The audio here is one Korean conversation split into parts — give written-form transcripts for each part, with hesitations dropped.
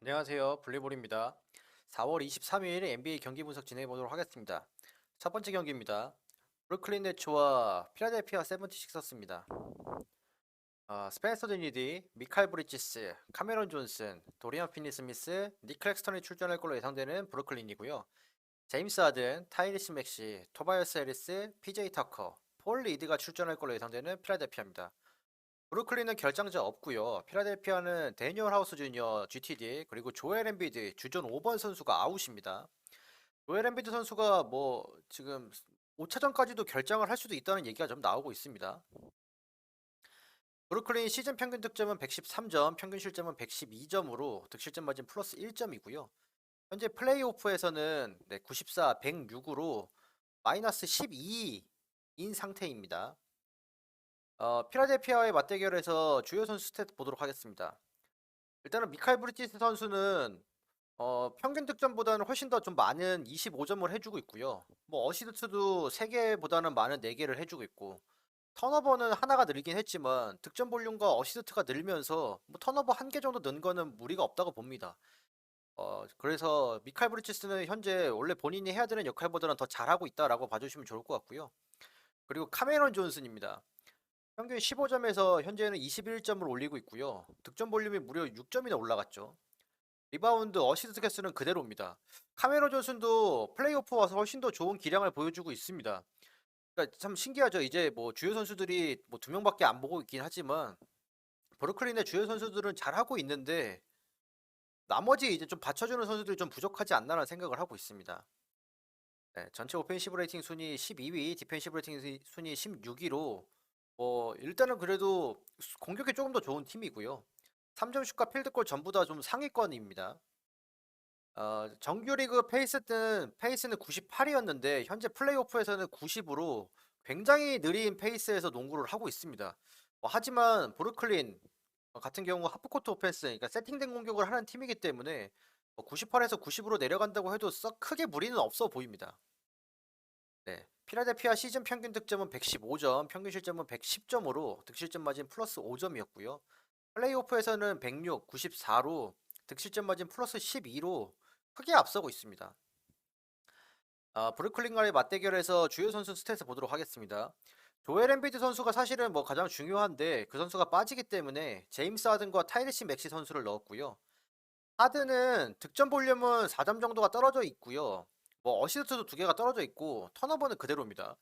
안녕하세요. 블리볼입니다. 4월 23일 NBA 경기 분석 진행해 보도록 하겠습니다. 첫 번째 경기입니다. 브루클린 네츠와 필라델피아 세븐티식서스입니다. 스펜서 디니디, 미칼 브리지스, 카메론 존슨, 도리안 피니 스미스, 닉 클렉스턴이 출전할 걸로 예상되는 브루클린이고요. 제임스 하든, 타이리스 맥시, 토바이어스 해리스, PJ 터커, 폴 리드가 출전할 걸로 예상되는 필라델피아입니다. 브루클린은 결장자 없고요. 필라델피아는 데니얼 하우스 주니어 GTD 그리고 조엘 엠비드 주전 5번 선수가 아웃입니다. 조엘 엠비드 선수가 뭐 지금 5차전까지도 결장을 할 수도 있다는 얘기가 좀 나오고 있습니다. 브루클린 시즌 평균 득점은 113점, 평균 실점은 112점으로 득실점 마진 플러스 1점이고요. 현재 플레이오프에서는 94, 106으로 마이너스 12인 상태입니다. 필라델피아의 맞대결에서 주요 선수 스탯 보도록 하겠습니다. 일단은 미칼 브리지스 선수는 평균 득점보다는 훨씬 더 좀 많은 25점을 해주고 있고요. 뭐 어시스트도 3개보다는 많은 4개를 해주고 있고 턴오버는 하나가 늘긴 했지만 득점 볼륨과 어시스트가 늘면서 뭐 턴오버 1개 정도 는 거는 무리가 없다고 봅니다. 그래서 미칼 브리지스는 현재 원래 본인이 해야 되는 역할보다는 더 잘하고 있다라고 봐주시면 좋을 것 같고요. 그리고 카메론 존슨입니다. 평균 15점에서 현재는 21점을 올리고 있고요. 득점 볼륨이 무려 6점이나 올라갔죠. 리바운드, 어시스트 개수는 그대로입니다. 카메론 존슨도 플레이오프 와서 훨씬 더 좋은 기량을 보여주고 있습니다. 그러니까 참 신기하죠. 이제 뭐 주요 선수들이 뭐 2명밖에 안 보고 있긴 하지만 브루클린의 주요 선수들은 잘하고 있는데 나머지 이제 좀 받쳐주는 선수들이 좀 부족하지 않나라는 생각을 하고 있습니다. 네, 전체 오펜시브 레이팅 순위 12위, 디펜시브 레이팅 순위 16위로 일단은 그래도 공격이 조금 더 좋은 팀이고요. 3점슛과 필드골 전부 다 좀 상위권입니다. 정규리그 페이스는 98이었는데 현재 플레이오프에서는 90으로 굉장히 느린 페이스에서 농구를 하고 있습니다. 하지만 브루클린 같은 경우 하프코트 오펜스, 그러니까 세팅된 공격을 하는 팀이기 때문에 98에서 90으로 내려간다고 해도 썩 크게 무리는 없어 보입니다. 네. 필라델피아 시즌 평균 득점은 115점, 평균 실점은 110점으로 득실점 마진 플러스 5점이었고요. 플레이오프에서는 106, 94로 득실점 마진 플러스 12로 크게 앞서고 있습니다. 브루클린과의 맞대결에서 주요 선수 스탯을 보도록 하겠습니다. 조엘 엠비드 선수가 사실은 뭐 가장 중요한데 그 선수가 빠지기 때문에 제임스 하든과 타이리시 맥시 선수를 넣었고요. 하든은 득점 볼륨은 4점 정도가 떨어져 있고요. 뭐 어시스트도 2개가 떨어져 있고 턴오버는 그대로입니다.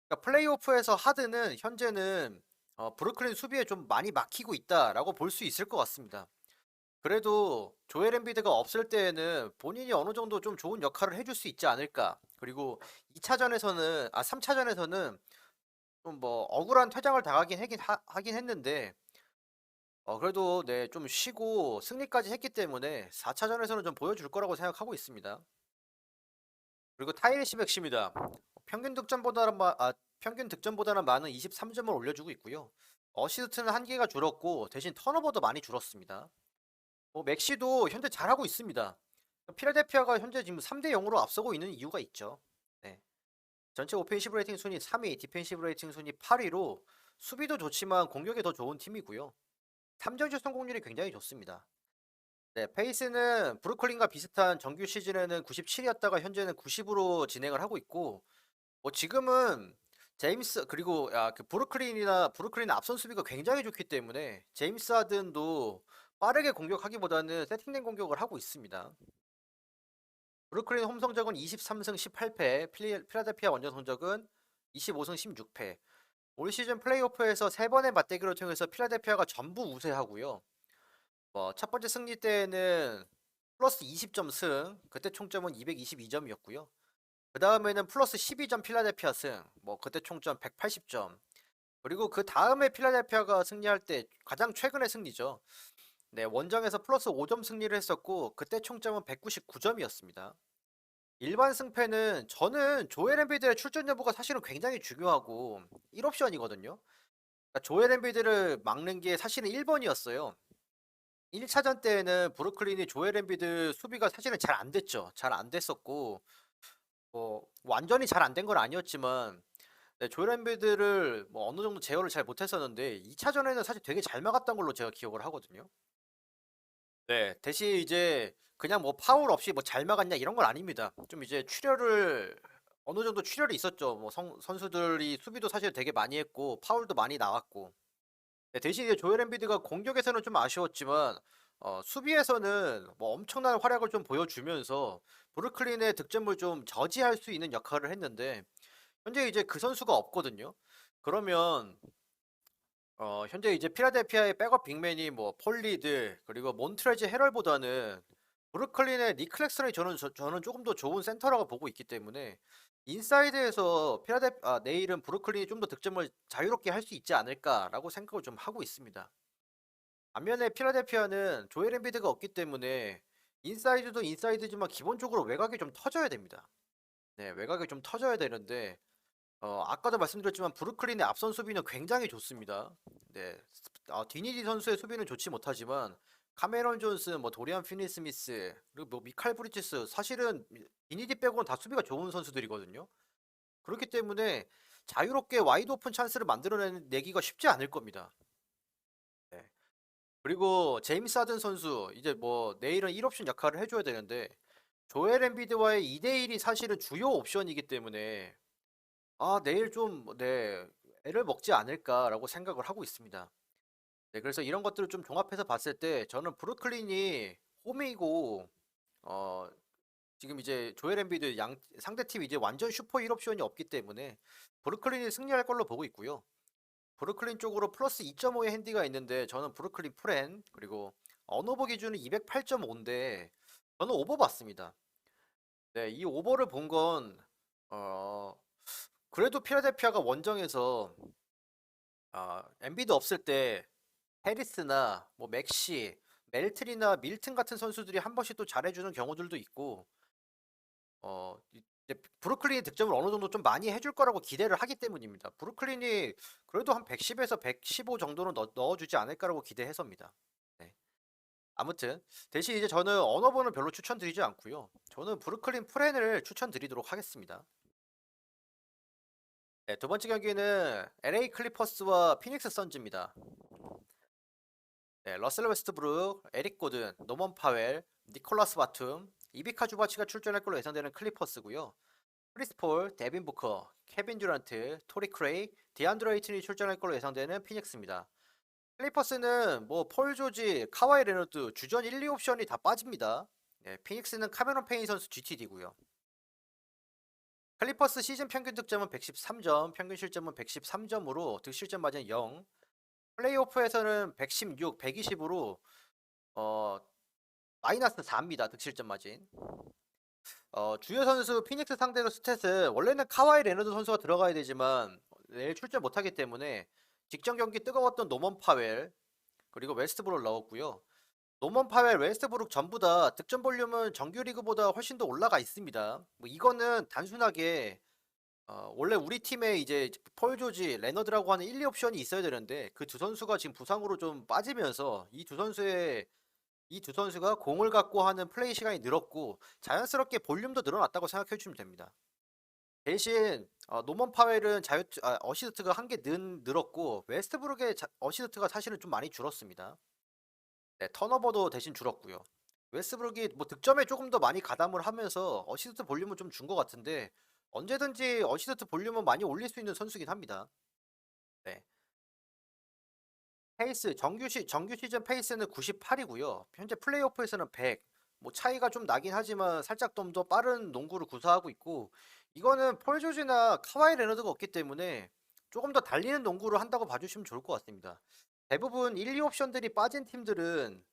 그러니까 플레이오프에서 하든은 현재는 브루클린 수비에 좀 많이 막히고 있다라고 볼 수 있을 것 같습니다. 그래도 조엘 엠비드가 없을 때에는 본인이 어느 정도 좀 좋은 역할을 해줄 수 있지 않을까. 그리고 3차전에서는 좀 뭐 억울한 퇴장을 당하긴 하긴 했는데 그래도 네, 좀 쉬고 승리까지 했기 때문에 4차전에서는 좀 보여줄 거라고 생각하고 있습니다. 그리고 타이리시 맥시입니다. 평균 득점보다는 많은 23점을 올려주고 있고요. 어시스트는 1개가 줄었고 대신 턴오버도 많이 줄었습니다. 맥시도 현재 잘하고 있습니다. 필라델피아가 현재 지금 3대 0으로 앞서고 있는 이유가 있죠. 네. 전체 오펜시브 레이팅 순위 3위, 디펜시브 레이팅 순위 8위로 수비도 좋지만 공격이 더 좋은 팀이고요. 3점슛 성공률이 굉장히 좋습니다. 네, 페이스는 브루클린과 비슷한 정규 시즌에는 97이었다가 현재는 90으로 진행을 하고 있고, 지금은 제임스 그리고 그 브루클린 앞선 수비가 굉장히 좋기 때문에 제임스 하든도 빠르게 공격하기보다는 세팅된 공격을 하고 있습니다. 브루클린 홈 성적은 23승 18패, 필라델피아 원정 성적은 25승 16패. 올 시즌 플레이오프에서 3번의 맞대결을 통해서 필라델피아가 전부 우세하고요. 첫 번째 승리 때에는 플러스 20점 승, 그때 총점은 222점이었고요. 그 다음에는 플러스 12점 필라델피아 승, 그때 총점 180점. 그리고 그 다음에 필라델피아가 승리할 때 가장 최근의 승리죠. 네, 원정에서 플러스 5점 승리를 했었고, 그때 총점은 199점이었습니다. 일반 승패는 저는 조엘 엠비드의 출전 여부가 사실은 굉장히 중요하고 1옵션이거든요. 그러니까 조엘 엠비드를 막는 게 사실은 1번이었어요. 1차전 때에는 브루클린이 조엘 엠비드 수비가 사실은 잘 안 됐죠. 잘 안 됐었고 완전히 잘 안 된 건 아니었지만 네, 조엘 엠비드를 어느 정도 제어를 잘 못했었는데 2차전에는 사실 되게 잘 막았던 걸로 제가 기억을 하거든요. 네, 대신 이제 그냥 뭐 파울 없이 뭐 잘 막았냐 이런 건 아닙니다. 좀 이제 출혈을 어느 정도 출혈이 있었죠. 뭐 선수들이 수비도 사실 되게 많이 했고 파울도 많이 나왔고. 네, 대신 이제 조엘 엠비드가 공격에서는 좀 아쉬웠지만 수비에서는 뭐 엄청난 활약을 좀 보여주면서 브루클린의 득점을 좀 저지할 수 있는 역할을 했는데 현재 이제 그 선수가 없거든요. 그러면 현재 이제 필라델피아의 백업 빅맨이 뭐 폴리드 그리고 몬트레즈 헤럴보다는 브루클린의 니클렉슨이 저는 조금 더 좋은 센터라고 보고 있기 때문에 인사이드에서 내일은 브루클린이 좀 더 득점을 자유롭게 할 수 있지 않을까라고 생각을 좀 하고 있습니다. 반면에 필라델피아는 조엘 엠비드가 없기 때문에 인사이드도 인사이드지만 기본적으로 외곽이 좀 터져야 됩니다. 네, 외곽이 좀 터져야 되는데 아까도 말씀드렸지만 브루클린의 앞선 수비는 굉장히 좋습니다. 네, 디니디 선수의 수비는 좋지 못하지만 카메론 존스, 뭐 도리안 피니 스미스, 그리고 뭐 미칼 브리지스 사실은 디니디 빼고는 다 수비가 좋은 선수들이거든요. 그렇기 때문에 자유롭게 와이드 오픈 찬스를 만들어내기가 쉽지 않을 겁니다. 네. 그리고 제임스 하든 선수 이제 뭐 내일은 1옵션 역할을 해줘야 되는데 조엘 엠비드와의 2대1이 사실은 주요 옵션이기 때문에 내일 좀 네, 애를 먹지 않을까라고 생각을 하고 있습니다. 네, 그래서 이런 것들을 좀 종합해서 봤을 때 저는 브루클린이 홈이고 어, 지금 이제 조엘 엠비드 상대팀 이제 완전 슈퍼 1옵션이 없기 때문에 브루클린이 승리할 걸로 보고 있고요. 브루클린 쪽으로 플러스 2.5의 핸디가 있는데 저는 브루클린 프렌 그리고 언오버 기준은 208.5인데 저는 오버 봤습니다. 네, 이 오버를 본 건 그래도 필라델피아가 원정에서 엠비드 없을 때 해리스나 뭐 맥시, 멜트리나 밀튼 같은 선수들이 한 번씩 또 잘해주는 경우들도 있고 이제 브루클린이 득점을 어느 정도 좀 많이 해줄 거라고 기대를 하기 때문입니다. 브루클린이 그래도 한 110에서 115 정도는 넣어주지 않을까라고 기대해서입니다. 네. 아무튼 대신 이제 저는 언어번은 별로 추천드리지 않고요. 저는 브루클린 프렌을 추천드리도록 하겠습니다. 네, 두 번째 경기는 LA 클리퍼스와 피닉스 선즈입니다. 네, 러셀 웨스트브룩, 에릭 고든, 노먼 파웰, 니콜라스 바툼, 이비카 주바치가 출전할 걸로 예상되는 클리퍼스고요. 크리스 폴, 데빈 부커, 케빈 듀란트, 토리 크레이, 디안드로 에이튼이 출전할 걸로 예상되는 피닉스입니다. 클리퍼스는 뭐 폴 조지, 카와이 레너드, 주전 1, 2 옵션이 다 빠집니다. 네, 피닉스는 카메론 페인 선수 GTD고요. 클리퍼스 시즌 평균 득점은 113점, 평균 실점은 113점으로 득실점 마진 0. 플레이오프에서는 116, 120으로 어, 마이너스 4입니다. 득실점 마진. 주요 선수 피닉스 상대로 스탯은 원래는 카와이 레너드 선수가 들어가야 되지만 내일 출전 못하기 때문에 직전 경기 뜨거웠던 노먼 파웰 그리고 웨스트브룩 넣었고요. 노먼 파웰, 웨스트브룩 전부 다 득점 볼륨은 정규 리그보다 훨씬 더 올라가 있습니다. 뭐 이거는 단순하게 원래 우리 팀에 이제 폴 조지, 레너드라고 하는 1, 2옵션이 있어야 되는데 그 두 선수가 지금 부상으로 좀 빠지면서 이 두 선수가 공을 갖고 하는 플레이 시간이 늘었고 자연스럽게 볼륨도 늘어났다고 생각해 주시면 됩니다. 대신 노먼 파웰은 어시스트가 한 개 늘었고 웨스트브룩의 어시스트가 사실은 좀 많이 줄었습니다. 네, 턴오버도 대신 줄었고요. 웨스트브룩이 뭐 득점에 조금 더 많이 가담을 하면서 어시스트 볼륨을 좀 준 것 같은데 언제든지 어시스트 볼륨은 많이 올릴 수 있는 선수긴 합니다. 네. 정규 시즌 페이스는 98이고요. 현재 플레이오프에서는 100. 뭐 차이가 좀 나긴 하지만 살짝 좀 더 빠른 농구를 구사하고 있고 이거는 폴 조지나 카와이 레너드가 없기 때문에 조금 더 달리는 농구를 한다고 봐주시면 좋을 것 같습니다. 대부분 1, 2 옵션들이 빠진 팀들은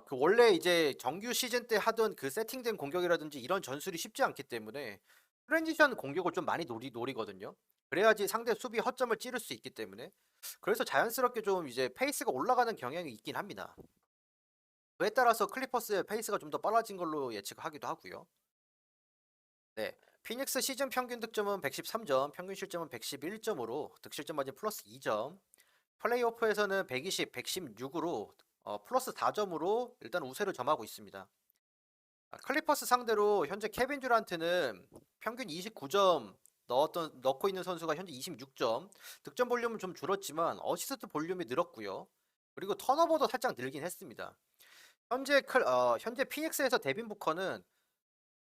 그 원래 이제 정규 시즌 때 하던 그 세팅된 공격이라든지 이런 전술이 쉽지 않기 때문에 트랜지션 공격을 좀 많이 노리거든요. 그래야지 상대 수비 허점을 찌를 수 있기 때문에 그래서 자연스럽게 좀 이제 페이스가 올라가는 경향이 있긴 합니다. 그에 따라서 클리퍼스의 페이스가 좀 더 빨라진 걸로 예측하기도 하고요. 네. 피닉스 시즌 평균 득점은 113점, 평균 실점은 111점으로 득실점 마진 플러스 2점. 플레이오프에서는 120, 116으로 플러스 4점으로 일단 우세를 점하고 있습니다. 클리퍼스 상대로 현재 케빈 듀란트는 평균 29점 넣고 있는 선수가 현재 26점. 득점 볼륨은 좀 줄었지만 어시스트 볼륨이 늘었고요. 그리고 턴오버도 살짝 늘긴 했습니다. 현재 피닉스에서 데빈 부커는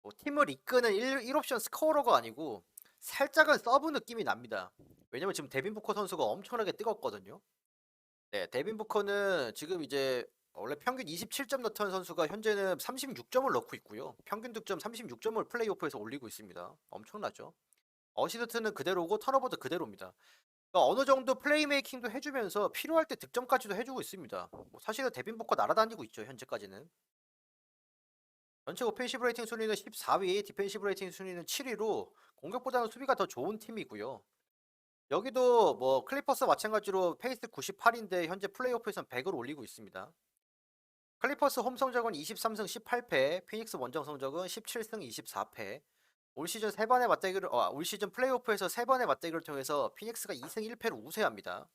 뭐 팀을 이끄는 1옵션 스코어러가 아니고 살짝은 서브 느낌이 납니다. 왜냐면 지금 데빈 부커 선수가 엄청나게 뜨겁거든요. 네, 데빈 부커는 지금 이제 원래 평균 27점 넣던 선수가 현재는 36점을 넣고 있고요. 평균 득점 36점을 플레이오프에서 올리고 있습니다. 엄청나죠. 어시스트는 그대로고 턴오버도 그대로입니다. 그러니까 어느 정도 플레이메이킹도 해주면서 필요할 때 득점까지도 해주고 있습니다. 뭐 사실은 데빈 부커 날아다니고 있죠, 현재까지는. 전체 오펜시브 레이팅 순위는 14위, 디펜시브 레이팅 순위는 7위로 공격보다는 수비가 더 좋은 팀이고요. 여기도 뭐 클리퍼스 마찬가지로 페이스 98인데 현재 플레이오프에선 100을 올리고 있습니다. 클리퍼스 홈 성적은 23승 18패, 피닉스 원정 성적은 17승 24패. 올 시즌 올 시즌 플레이오프에서 3번의 맞대결을 통해서 피닉스가 2승 1패로 우세합니다.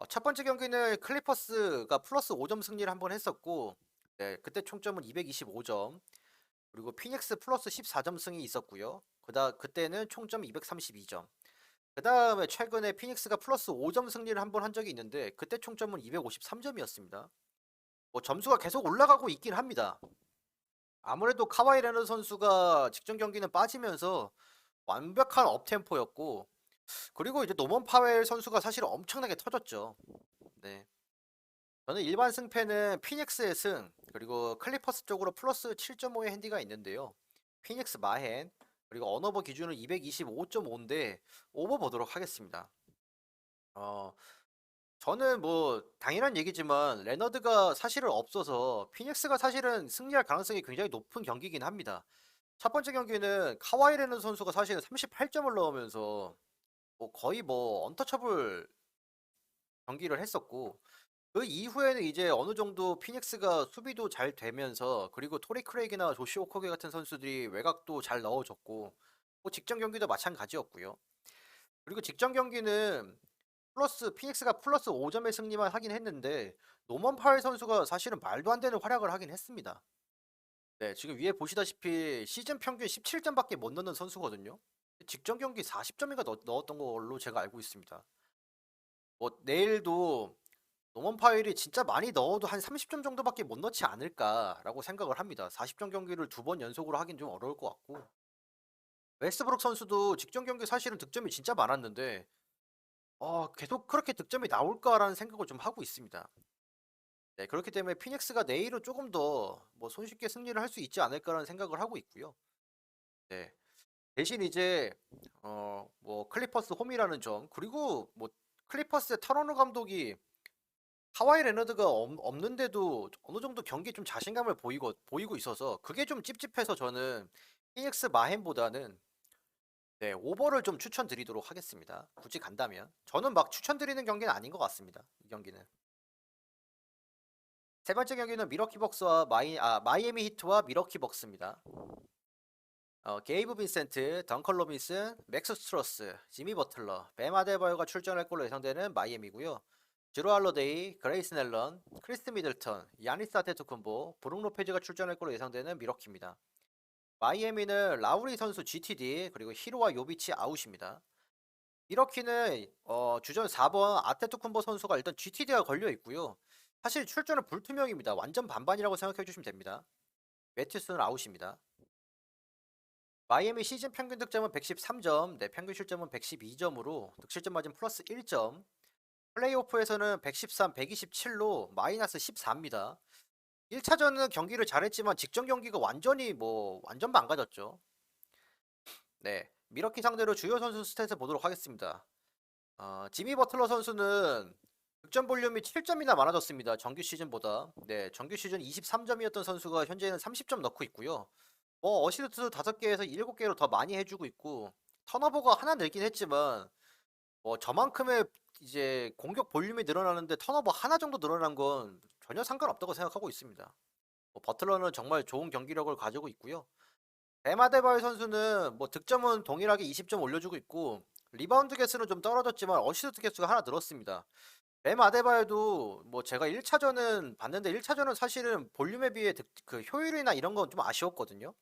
첫 번째 경기는 클리퍼스가 플러스 5점 승리를 한번 했었고, 네, 그때 총점은 225점. 그리고 피닉스 플러스 14점 승이 있었고요. 그때는 총점 232점. 그 다음에 최근에 피닉스가 플러스 5점 승리를 한번 한 적이 있는데 그때 총점은 253점이었습니다. 뭐 점수가 계속 올라가고 있긴 합니다. 아무래도 카와이 레너드 선수가 직전 경기는 빠지면서 완벽한 업템포였고, 그리고 이제 노먼 파웰 선수가 사실 엄청나게 터졌죠. 네. 저는 일반 승패는 피닉스의 승, 그리고 클리퍼스 쪽으로 플러스 7.5의 핸디가 있는데요. 피닉스 마헨, 그리고 언어버 기준은 225.5인데 오버 보도록 하겠습니다. 어, 저는 뭐 당연한 얘기지만 레너드가 사실은 없어서 피닉스가 사실은 승리할 가능성이 굉장히 높은 경기긴 합니다. 첫 번째 경기는 카와이 레너드 선수가 사실은 38점을 넣으면서 뭐 거의 뭐 언터처블 경기를 했었고, 그 이후에는 이제 어느 정도 피닉스가 수비도 잘 되면서, 그리고 토리 크레이기나 조시 오코게 같은 선수들이 외곽도 잘 넣어줬고, 뭐 직전 경기도 마찬가지였고요. 그리고 직전 경기는 피닉스가 플러스 5점의 승리만 하긴 했는데 노먼 파웰 선수가 사실은 말도 안 되는 활약을 하긴 했습니다. 네, 지금 위에 보시다시피 시즌 평균 17점밖에 못 넣는 선수거든요. 직전 경기 40점인가 넣었던 걸로 제가 알고 있습니다. 뭐 내일도 노먼 파웰이 진짜 많이 넣어도 한 30점 정도밖에 못 넣지 않을까라고 생각을 합니다. 40점 경기를 2번 연속으로 하긴 좀 어려울 것 같고, 웨스트브룩 선수도 직전 경기 사실은 득점이 진짜 많았는데 계속 그렇게 득점이 나올까라는 생각을 좀 하고 있습니다. 네, 그렇기 때문에 피닉스가 내일은 조금 더 뭐 손쉽게 승리를 할 수 있지 않을까라는 생각을 하고 있고요. 네. 대신 이제 뭐 클리퍼스 홈이라는 점, 그리고 뭐 클리퍼스의 타로너 감독이 카와이 레너드가 없는데도 어느 정도 경기에 좀 자신감을 보이고 있어서 그게 좀 찝찝해서 저는 피닉스 마헨보다는 네, 오버를 좀 추천드리도록 하겠습니다. 굳이 간다면. 저는 막 추천드리는 경기는 아닌 것 같습니다. 이 경기는. 세 번째 경기는 미러키 벅스와 마이애미 히트와 미러키 벅스입니다. 게이브 빈센트, 덩컨 로빈슨, 맥스 스트로스, 지미 버틀러, 뱀 아데바요가 출전할 걸로 예상되는 마이애미고요. 드루 할러데이, 그레이스 넬런, 크리스 미들턴, 야니스 아테토쿤보, 브룩 로페즈가 출전할 걸로 예상되는 미러키입니다. 마이애미는 라우리 선수 GTD, 그리고 히로와 요비치 아웃입니다. 미러키는 주전 4번 아테토쿤보 선수가 일단 GTD가 걸려 있고요. 사실 출전은 불투명입니다. 완전 반반이라고 생각해 주시면 됩니다. 매튜스는 아웃입니다. 마이애미 시즌 평균 득점은 113점, 네, 평균 실점은 112점으로 득실점 마진 플러스 1점. 플레이오프에서는 113, 127로 마이너스 14입니다. 1차전은 경기를 잘했지만 직전 경기가 완전 망가졌죠. 네, 미러키 상대로 주요 선수 스탯을 보도록 하겠습니다. 지미 버틀러 선수는 득점 볼륨이 7점이나 많아졌습니다. 정규 시즌보다. 네, 정규 시즌 23점이었던 선수가 현재는 30점 넣고 있고요. 어시스트도 5개에서 7개로 더 많이 해주고 있고, 턴오버가 하나 늘긴 했지만 저만큼의 이제 공격 볼륨이 늘어나는데 턴오버 하나 정도 늘어난 건 전혀 상관없다고 생각하고 있습니다. 버틀러는 정말 좋은 경기력을 가지고 있고요. 에마데바이 선수는 뭐 득점은 동일하게 20점 올려주고 있고, 리바운드 개수는 좀 떨어졌지만 어시스트 개수가 하나 늘었습니다. 뱀 아데바요도 뭐 제가 1차전은 봤는데 1차전은 사실은 볼륨에 비해 그 효율이나 이런 건 좀 아쉬웠거든요.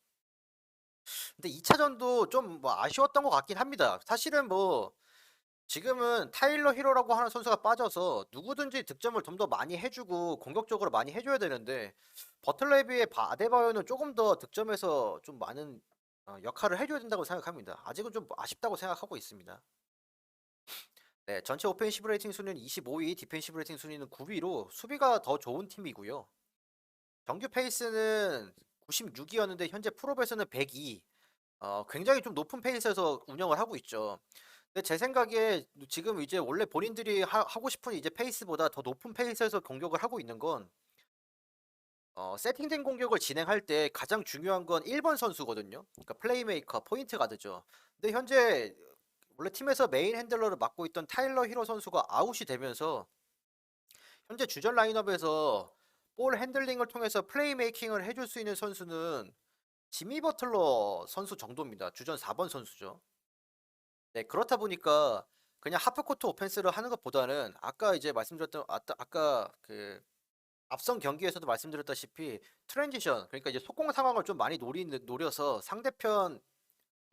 근데 2차전도 좀 뭐 아쉬웠던 것 같긴 합니다. 사실은 뭐 지금은 타일러 히로라고 하는 선수가 빠져서 누구든지 득점을 좀 더 많이 해주고 공격적으로 많이 해줘야 되는데 버틀러에 비해 아데바요는 조금 더 득점에서 좀 많은 역할을 해줘야 된다고 생각합니다. 아직은 좀 아쉽다고 생각하고 있습니다. 네, 전체 오펜시브 레이팅 순위는 25위, 디펜시브 레이팅 순위는 9위로 수비가 더 좋은 팀이고요. 정규 페이스는 96이었는데 현재 프로배스는 102. 굉장히 좀 높은 페이스에서 운영을 하고 있죠. 근데 제 생각에 지금 이제 원래 본인들이 하고 싶은 이제 페이스보다 더 높은 페이스에서 공격을 하고 있는 건 세팅된 공격을 진행할 때 가장 중요한 건 1번 선수거든요. 그러니까 플레이메이커, 포인트 가드죠. 근데 현재 원래 팀에서 메인 핸들러를 맡고 있던 타일러 히로 선수가 아웃이 되면서 현재 주전 라인업에서 볼 핸들링을 통해서 플레이메이킹을 해줄 수 있는 선수는 지미 버틀러 선수 정도입니다. 주전 4번 선수죠. 네, 그렇다 보니까 그냥 하프코트 오펜스를 하는 것보다는 아까 이제 말씀드렸던 아까 그 앞선 경기에서도 말씀드렸다시피 트랜지션 그러니까 이제 속공 상황을 좀 많이 노려서 상대편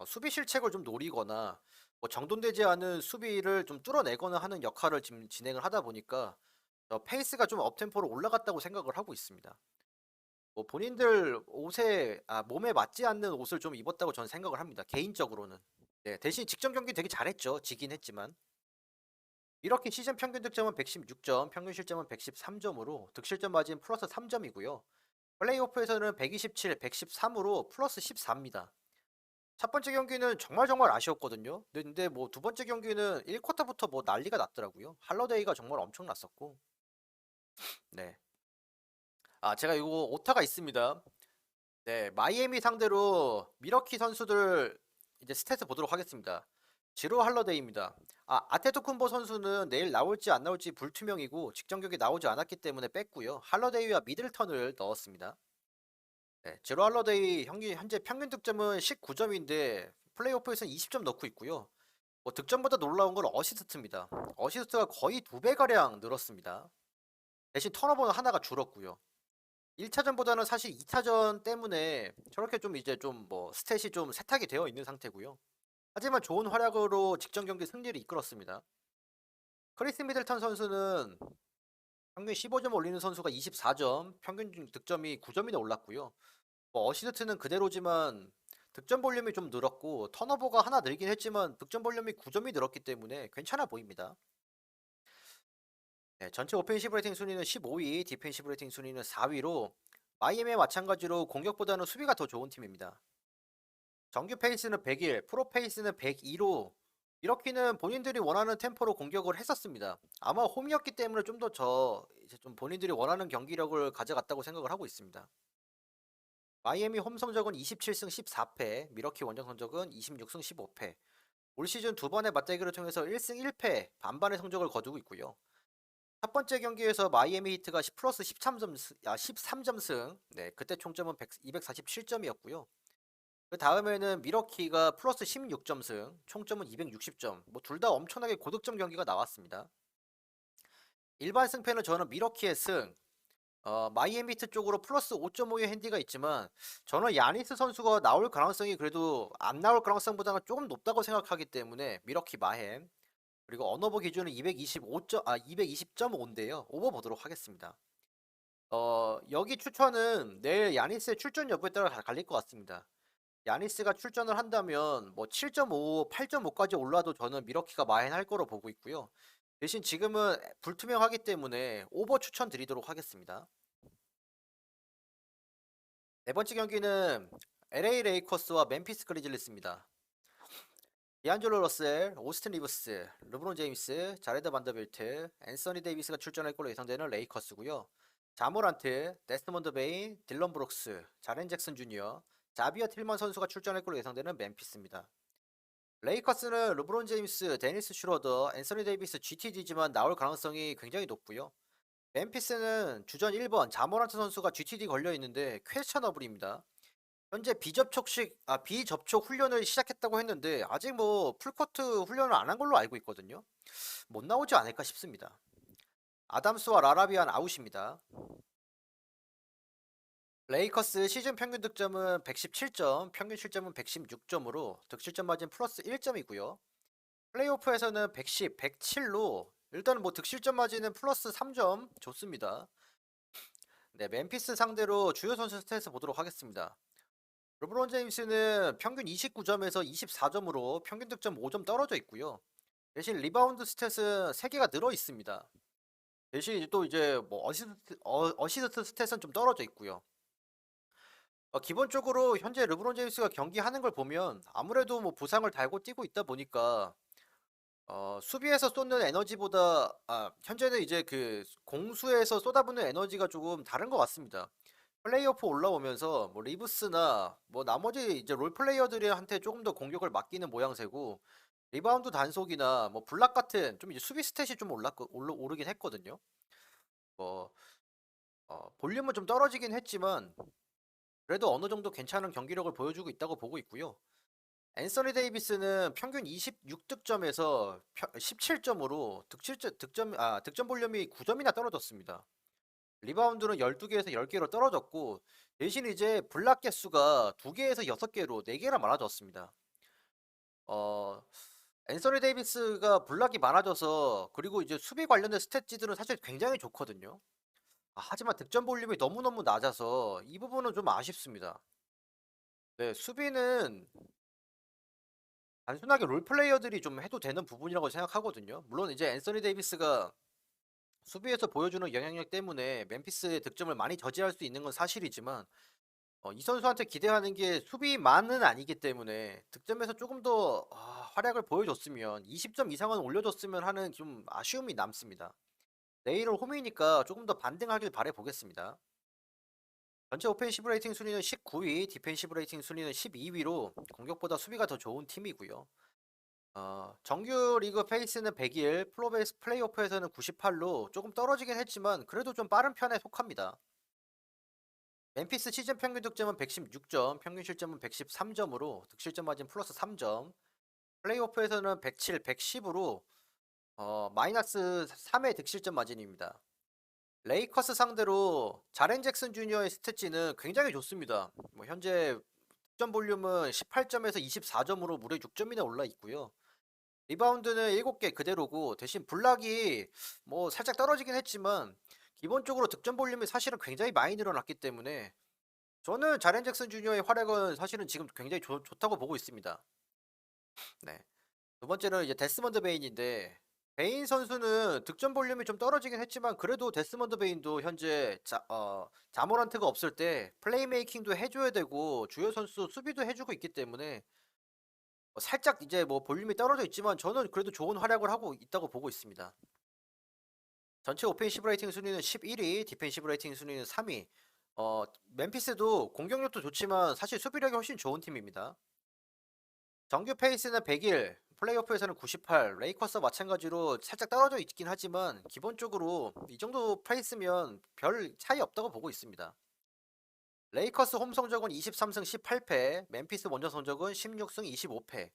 수비 실책을 좀 노리거나 뭐 정돈되지 않은 수비를 좀 뚫어내거나 하는 역할을 지금 진행을 하다 보니까 페이스가 좀 업템포로 올라갔다고 생각을 하고 있습니다. 뭐 본인들 몸에 맞지 않는 옷을 좀 입었다고 저는 생각을 합니다. 개인적으로는. 네, 대신 직전 경기 되게 잘했죠. 지긴 했지만. 이렇게 시즌 평균 득점은 116점, 평균 실점은 113점으로 득실점 마진 플러스 3점이고요. 플레이오프에서는 127, 113으로 플러스 14입니다. 첫 번째 경기는 정말 아쉬웠거든요. 근데 뭐 두 번째 경기는 1쿼터부터 뭐 난리가 났더라고요. 할러데이가 정말 엄청났었고. 네. 제가 이거 오타가 있습니다. 네, 마이애미 상대로 미러키 선수들 이제 스탯을 보도록 하겠습니다. 지로 할러데이입니다. 아테토쿤보 선수는 내일 나올지 안 나올지 불투명이고 직전 경기 나오지 않았기 때문에 뺐고요. 할러데이와 미들턴을 넣었습니다. 네, 지로 할러데이 현재 평균 득점은 19점인데 플레이오프에서는 20점 넣고 있고요. 뭐 득점보다 놀라운 건 어시스트입니다. 어시스트가 거의 2배가량 늘었습니다. 대신 턴오버는 하나가 줄었고요. 1차전보다는 사실 2차전 때문에 저렇게 좀 이제 좀 뭐 스탯이 좀 세탁이 되어 있는 상태고요. 하지만 좋은 활약으로 직전 경기 승리를 이끌었습니다. 크리스 미들턴 선수는 평균 15점 올리는 선수가 24점, 평균 득점이 9점이나 올랐고요. 뭐 어시스트는 그대로지만 득점 볼륨이 좀 늘었고 턴오버가 하나 늘긴 했지만 득점 볼륨이 9점이 늘었기 때문에 괜찮아 보입니다. 네, 전체 오펜시브 레이팅 순위는 15위, 디펜시브 레이팅 순위는 4위로 마이애미와 마찬가지로 공격보다는 수비가 더 좋은 팀입니다. 정규 페이스는 101, 프로 페이스는 102로 이렇게는 본인들이 원하는 템포로 공격을 했었습니다. 아마 홈이었기 때문에 좀 더 이제 좀 본인들이 원하는 경기력을 가져갔다고 생각을 하고 있습니다. 마이애미 홈 성적은 27승 14패, 미러키 원정 성적은 26승 15패. 올 시즌 두 번의 맞대결을 통해서 1승 1패 반반의 성적을 거두고 있고요. 첫 번째 경기에서 마이애미 히트가 플러스 13점 승, 네, 그때 총점은 247점이었고요. 그 다음에는 미러키가 플러스 16점 승, 총점은 260점. 뭐 둘 다 엄청나게 고득점 경기가 나왔습니다. 일반 승패는 저는 미러키의 승, 마이애미 히트 쪽으로 플러스 5.5의 핸디가 있지만 저는 야니스 선수가 나올 가능성이 그래도 안 나올 가능성보다는 조금 높다고 생각하기 때문에 미러키 마햄 그리고 언어버 기준은 220.5인데요. 오버 보도록 하겠습니다. 여기 추천은 내일 야니스의 출전 여부에 따라 갈릴 것 같습니다. 야니스가 출전을 한다면 뭐 7.5, 8.5까지 올라도 저는 미러키가 마행할 거로 보고 있고요. 대신 지금은 불투명하기 때문에 오버 추천드리도록 하겠습니다. 네 번째 경기는 LA 레이커스와 멤피스 그리즐리스입니다. 디안젤로 러셀, 오스틴 리브스, 르브론 제임스, 자레드 반더빌트, 앤서니 데이비스가 출전할 걸로 예상되는 레이커스고요. 자모란트, 데스먼드 베인, 딜런 브룩스, 자렌 잭슨 주니어, 자비어 틸만 선수가 출전할 걸로 예상되는 멤피스입니다. 레이커스는 르브론 제임스, 데니스 슈러더, 앤서니 데이비스, GTD지만 나올 가능성이 굉장히 높고요. 멤피스는 주전 1번 자모란트 선수가 GTD 걸려 있는데 퀘스천어블입니다. 현재 비접촉 훈련을 시작했다고 했는데 아직 뭐 풀코트 훈련을 안 한 걸로 알고 있거든요. 못 나오지 않을까 싶습니다. 아담스와 라라비안 아웃입니다. 레이커스 시즌 평균 득점은 117점, 평균 실점은 116점으로 득실점 마진 플러스 1점이고요. 플레이오프에서는 110, 107로 일단은 뭐 득실점 마진은 플러스 3점 좋습니다. 네, 멤피스 상대로 주요 선수 스탯을 보도록 하겠습니다. 르브론 제임스는 평균 29점에서 24점으로 평균 득점 5점 떨어져 있고요. 대신 리바운드 스탯은 3개가 늘어 있습니다. 대신 또 이제 뭐 어시스트 스탯은 좀 떨어져 있고요. 기본적으로 현재 르브론 제임스가 경기하는 걸 보면 아무래도 뭐 부상을 달고 뛰고 있다 보니까 수비에서 쏟는 에너지보다 현재는 이제 그 공수에서 쏟아붓는 에너지가 조금 다른 것 같습니다. 플레이오프 올라오면서 뭐 리브스나 뭐 나머지 이제 롤 플레이어들한테 조금 더 공격을 맡기는 모양새고 리바운드 단속이나 뭐 블락 같은 좀 이제 수비 스탯이 좀 오르긴 했거든요. 뭐 볼륨은 좀 떨어지긴 했지만 그래도 어느 정도 괜찮은 경기력을 보여주고 있다고 보고 있고요. 앤서니 데이비스는 평균 26득점에서 17점으로 득점 볼륨이 9점이나 떨어졌습니다. 리바운드는 12개에서 10개로 떨어졌고 대신 이제 블락 개수가 2개에서 6개로 4개나 많아졌습니다. 어, 앤서니 데이비스가 블락이 많아져서 그리고 이제 수비 관련된 스탯지들은 사실 굉장히 좋거든요. 하지만 득점 볼륨이 너무너무 낮아서 이 부분은 좀 아쉽습니다. 네, 수비는 단순하게 롤 플레이어들이 좀 해도 되는 부분이라고 생각하거든요. 물론 이제 앤서니 데이비스가 수비에서 보여주는 영향력 때문에 멤피스의 득점을 많이 저지할 수 있는 건 사실이지만 이 선수한테 기대하는 게 수비만은 아니기 때문에 득점에서 조금 더 활약을 보여줬으면 20점 이상은 올려줬으면 하는 좀 아쉬움이 남습니다. 내일은 홈이니까 조금 더 반등하길 바라보겠습니다. 전체 오펜시브 레이팅 순위는 19위, 디펜시브 레이팅 순위는 12위로 공격보다 수비가 더 좋은 팀이고요. 정규 리그 페이스는 100일, 플로베이스 플레이오프에서는 98로 조금 떨어지긴 했지만 그래도 좀 빠른 편에 속합니다. 멤피스 시즌 평균 득점은 116점, 평균 실점은 113점으로 득실점 마진 플러스 3점. 플레이오프에서는 107, 110으로 마이너스 3의 득실점 마진입니다. 레이커스 상대로 자렌 잭슨 주니어의 스탯지는 굉장히 좋습니다. 뭐 현재 득점 볼륨은 18점에서 24점으로 무려 6점이나 올라 있고요. 리바운드는 7개 그대로고 대신 블락이 뭐 살짝 떨어지긴 했지만 기본적으로 득점 볼륨이 사실은 굉장히 많이 늘어났기 때문에 저는 자렌 잭슨 주니어의 활약은 사실은 지금 굉장히 좋다고 보고 있습니다. 네. 두 번째는 이제 데스먼드 베인인데 베인 선수는 득점 볼륨이 좀 떨어지긴 했지만 그래도 데스먼드 베인도 현재 자모란트가 없을 때 플레이메이킹도 해줘야 되고 주요 선수 수비도 해주고 있기 때문에 살짝 이제 뭐 볼륨이 떨어져 있지만 저는 그래도 좋은 활약을 하고 있다고 보고 있습니다. 전체 오펜시브 레이팅 순위는 11위, 디펜시브 레이팅 순위는 3위. 멤피스도 공격력도 좋지만 사실 수비력이 훨씬 좋은 팀입니다. 정규 페이스는 100일, 플레이오프에서는 98, 레이커스와 마찬가지로 살짝 떨어져 있긴 하지만 기본적으로 이 정도 페이스면 별 차이 없다고 보고 있습니다. 레이커스 홈 성적은 23승 18패, 멤피스 원정 성적은 16승 25패.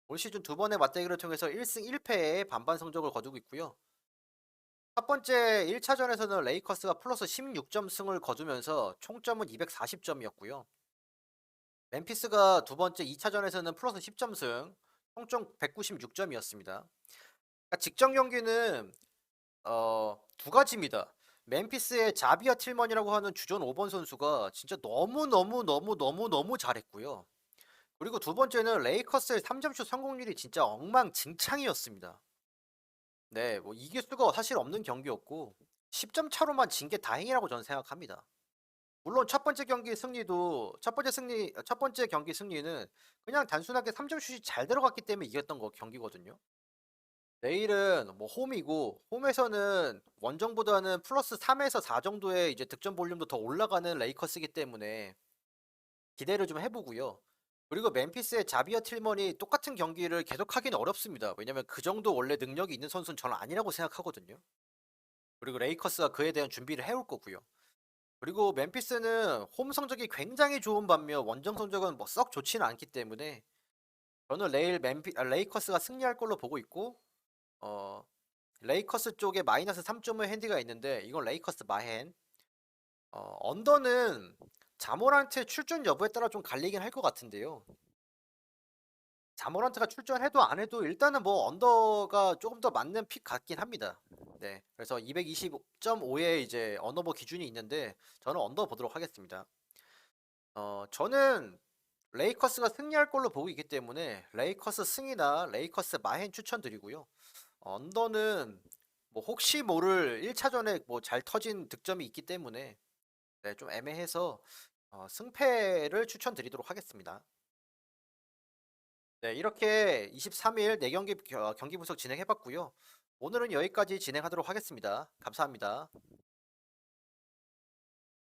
올 시즌 두 번의 맞대결을 통해서 1승 1패의 반반 성적을 거두고 있고요. 첫 번째 1차전에서는 레이커스가 플러스 16점 승을 거두면서 총점은 240점이었고요. 멤피스가 두 번째 2차전에서는 플러스 10점 승, 총점 196점이었습니다. 그러니까 직전 경기는 두 가지입니다. 멤피스의 자비아 틸먼이라고 하는 주전 5번 선수가 진짜 너무 잘했고요. 그리고 두 번째는 레이커스의 3점슛 성공률이 진짜 엉망진창이었습니다. 네, 뭐 이길 수가 사실 없는 경기였고 10점 차로만 진 게 다행이라고 저는 생각합니다. 물론 첫 번째 경기 승리는 그냥 단순하게 3점 슛이 잘 들어갔기 때문에 이겼던 거 경기거든요. 내일은 뭐 홈이고 홈에서는 원정보다는 플러스 3에서 4 정도의 이제 득점 볼륨도 더 올라가는 레이커스이기 때문에 기대를 좀 해보고요. 그리고 멤피스의 자비어 틸먼이 똑같은 경기를 계속하기는 어렵습니다. 왜냐면 그 정도 원래 능력이 있는 선수는 저는 아니라고 생각하거든요. 그리고 레이커스가 그에 대한 준비를 해올 거고요. 그리고 멤피스는 홈 성적이 굉장히 좋은 반면 원정 성적은 뭐 썩 좋지는 않기 때문에 저는 내일 레이커스가 승리할 걸로 보고 있고 어 레이커스 쪽에 마이너스 3점의 핸디가 있는데 이건 레이커스 마헨. 언더는 자모란트의 출전 여부에 따라 좀 갈리긴 할 것 같은데요. 자모란트가 출전해도 안 해도 일단은 뭐 언더가 조금 더 맞는 픽 같긴 합니다. 네, 그래서 220.5의 이제 언어버 기준이 있는데 저는 언더 보도록 하겠습니다. 저는 레이커스가 승리할 걸로 보고 있기 때문에 레이커스 승이나 레이커스 마행 추천드리고요. 언더는 뭐 혹시 모를 1차전에 뭐 잘 터진 득점이 있기 때문에 네, 좀 애매해서 승패를 추천드리도록 하겠습니다. 네, 이렇게 23일 4경기 경기 분석 진행해봤고요. 오늘은 여기까지 진행하도록 하겠습니다. 감사합니다.